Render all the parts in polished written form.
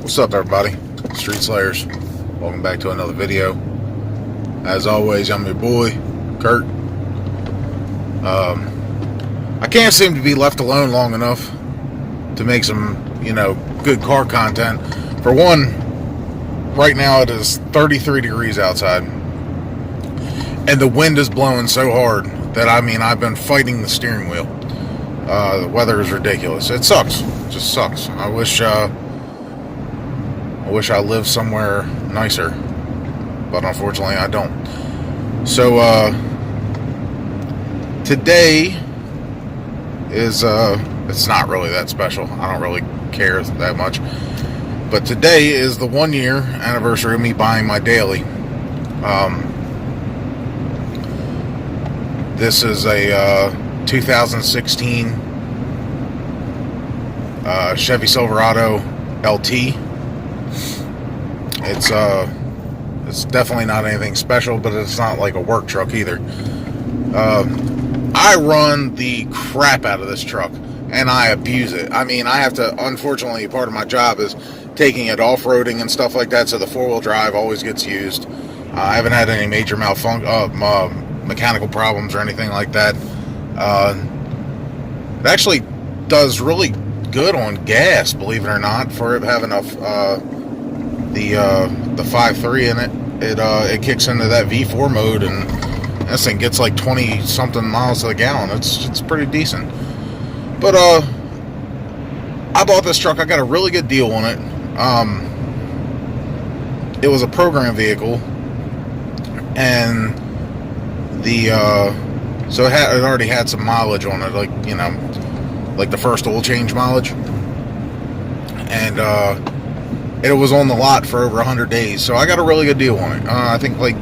What's up, everybody? Street Slayers. Welcome back to another video. As always, I'm your boy, Kurt. I can't seem to be left alone long enough to make some, good car content. For one, right now it is 33 degrees outside, and the wind is blowing so hard that, I've been fighting the steering wheel. The weather is ridiculous. It sucks. It just sucks. I wish I lived somewhere nicer, but unfortunately I don't. So, today is, it's not really that special. I don't really care that much. But today is the 1 year anniversary of me buying my daily. This is a 2016 Chevy Silverado LT. It's definitely not anything special, but it's not like a work truck either. I run the crap out of this truck, and I abuse it. I have to, unfortunately, part of my job is taking it off-roading and stuff like that, so the four-wheel drive always gets used. I haven't had any major mechanical problems or anything like that. It actually does really good on gas, believe it or not, for it having the 5.3 in it. It kicks into that V4 mode, and this thing gets like 20 something miles to the gallon. It's pretty decent. But I bought this truck. I got a really good deal on it. It was a program vehicle, and so it already had some mileage on it, like the first oil change mileage, and it was on the lot for over 100 days, so I got a really good deal on it. I think I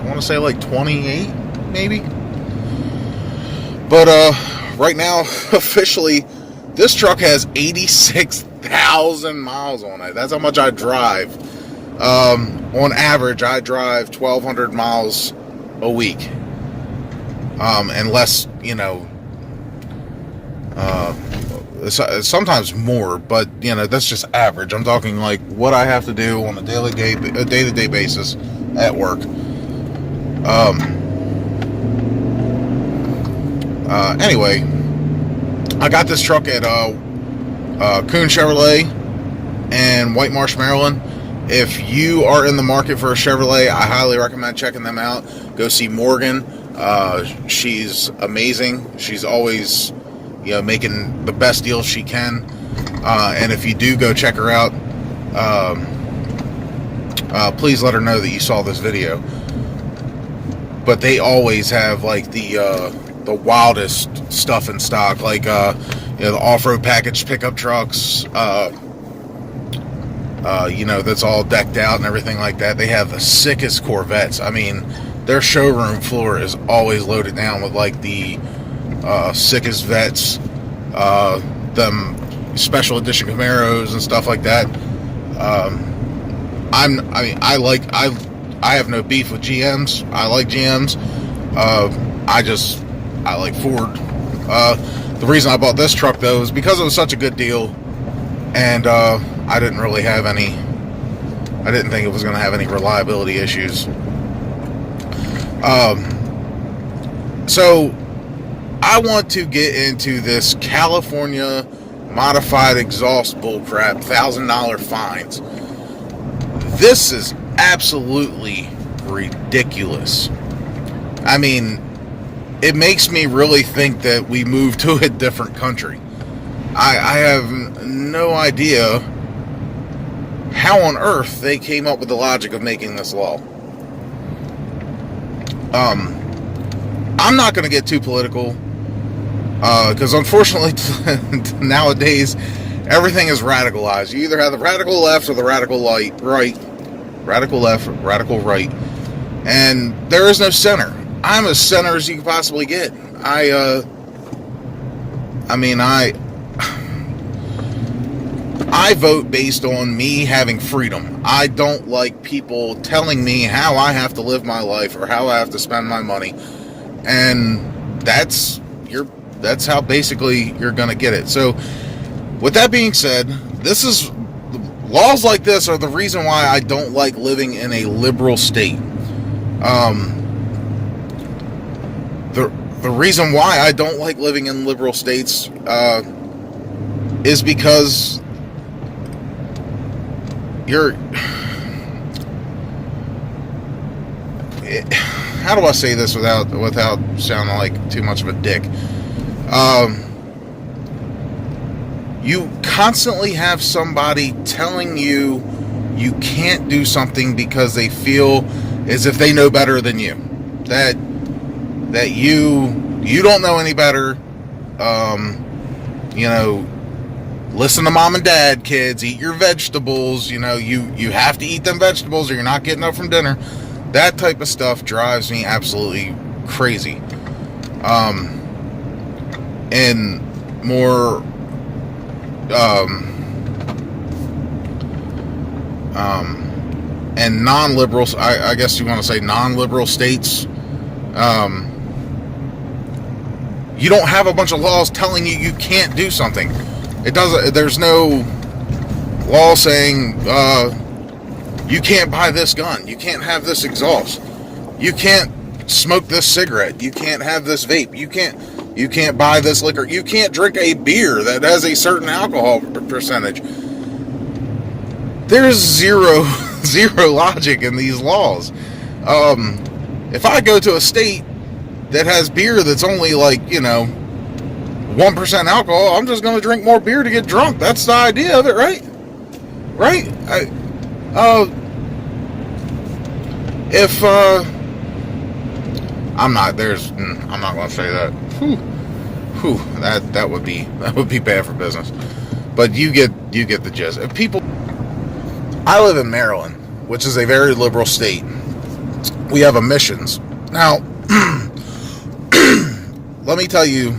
want to say like 28 maybe. But right now, officially, this truck has 86,000 miles on it. That's how much I drive. On average, I drive 1,200 miles a week, unless sometimes more, but that's just average. I'm talking like what I have to do on a day-to-day basis at work. Anyway, I got this truck at Kuhn Chevrolet in White Marsh, Maryland. If you are in the market for a Chevrolet, I highly recommend checking them out. Go see Morgan. She's amazing. She's always making the best deals she can. And if you do go check her out, please let her know that you saw this video. But they always have like the wildest stuff in stock, like the off-road package pickup trucks, that's all decked out and everything like that. They have the sickest Corvettes. Their showroom floor is always loaded down with like the sickest vets, them special edition Camaros and stuff like that. I have no beef with GMs. I like GMs. I like Ford. The reason I bought this truck though is because it was such a good deal, and I didn't think it was going to have any reliability issues. So I want to get into this California modified exhaust bullcrap, $1,000 fines. This is absolutely ridiculous. It makes me really think that we moved to a different country. I have no idea how on earth they came up with the logic of making this law. I'm not going to get too political, because unfortunately nowadays everything is radicalized. You either have the radical left or the radical right, radical left, radical right, and there is no center. I'm as center as you can possibly get. I vote based on me having freedom. I don't like people telling me how I have to live my life or how I have to spend my money. And that's how basically you're going to get it. So with that being said, this is laws like this are the reason why I don't like living in a liberal state. The reason why I don't like living in liberal states is because how do I say this without sounding like too much of a dick? You constantly have somebody telling you you can't do something because they feel as if they know better than you. That you don't know any better. Listen to mom and dad, kids. Eat your vegetables. You have to eat them vegetables or you're not getting up from dinner. That type of stuff drives me absolutely crazy. And more and non-liberals, I guess you want to say non-liberal states, you don't have a bunch of laws telling you can't do something. There's no law saying you can't buy this gun, you can't have this exhaust, you can't smoke this cigarette, you can't have this vape, you can't buy this liquor, you can't drink a beer that has a certain alcohol percentage. There's zero logic in these laws. If I go to a state that has beer that's only 1% alcohol, I'm just going to drink more beer to get drunk. That's the idea of it, right? Right? I'm not going to say that. That would be bad for business. But you get the gist. If people, I live in Maryland, which is a very liberal state. We have emissions. Now, let me tell you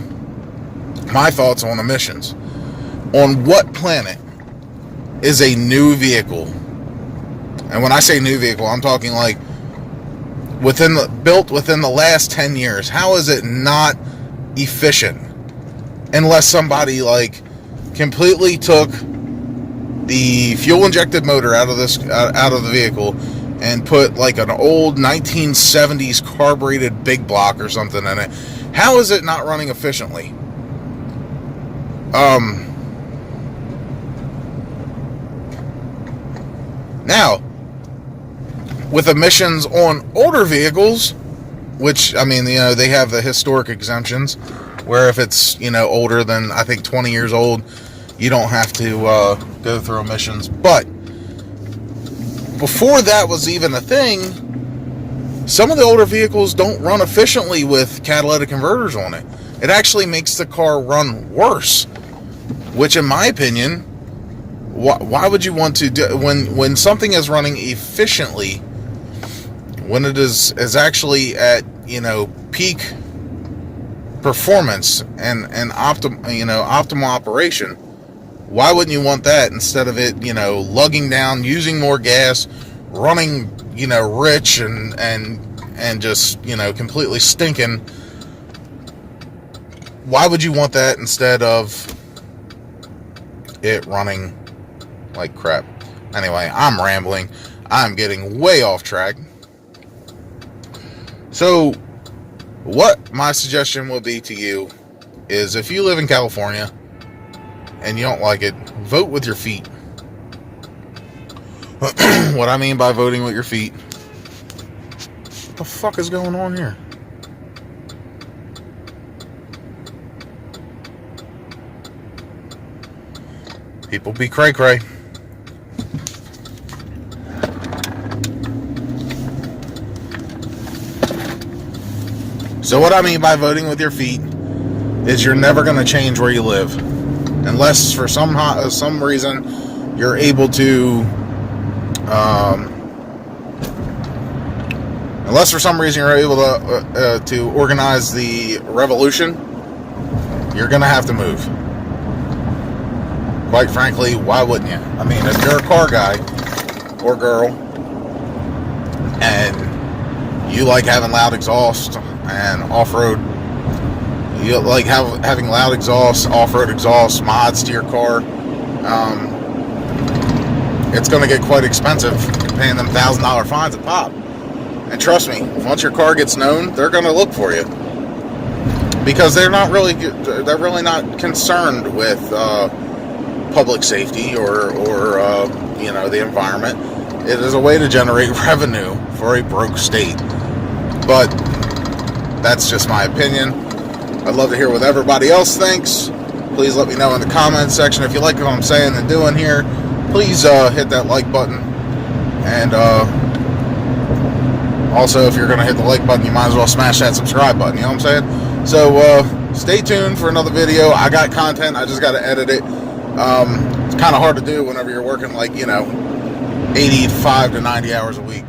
my thoughts on emissions. On what planet is a new vehicle? And when I say new vehicle, I'm talking like built within the last 10 years. How is it not efficient? Unless somebody completely took the fuel injected motor out of the vehicle and put an old 1970s carbureted big block or something in it. How is it not running efficiently? Now, with emissions on older vehicles, which, they have the historic exemptions, where if it's, older than, I think, 20 years old, you don't have to go through emissions. But before that was even a thing, some of the older vehicles don't run efficiently with catalytic converters on it. It actually makes the car run worse, which, in my opinion, why would you want to do when something is running efficiently, when it is actually at peak performance and optimal operation? Why wouldn't you want that instead of it lugging down, using more gas, running rich and just completely stinking? Why would you want that instead of it running like crap? Anyway, I'm rambling. I'm getting way off track. So what my suggestion would be to you is, if you live in California and you don't like it, vote with your feet. What I mean by voting with your feet, what the fuck is going on here? People be cray-cray. So what I mean by voting with your feet is you're never going to change where you live. Unless for some reason you're able to, to organize the revolution, you're going to have to move. Quite frankly, why wouldn't you? If you're a car guy or girl and you like having loud exhaust and off-road, you like having loud exhaust, off-road exhaust, mods to your car, it's going to get quite expensive paying them $1,000 fines a pop. And trust me, once your car gets known, they're going to look for you, because they're really not concerned with public safety or the environment. It is a way to generate revenue for a broke state. But that's just my opinion. I'd love to hear what everybody else thinks. Please let me know in the comments section if you like what I'm saying and doing here. Please hit that like button. And also, if you're going to hit the like button, you might as well smash that subscribe button. You know what I'm saying? So stay tuned for another video. I got content. I just got to edit it. It's kind of hard to do whenever you're working 85 to 90 hours a week.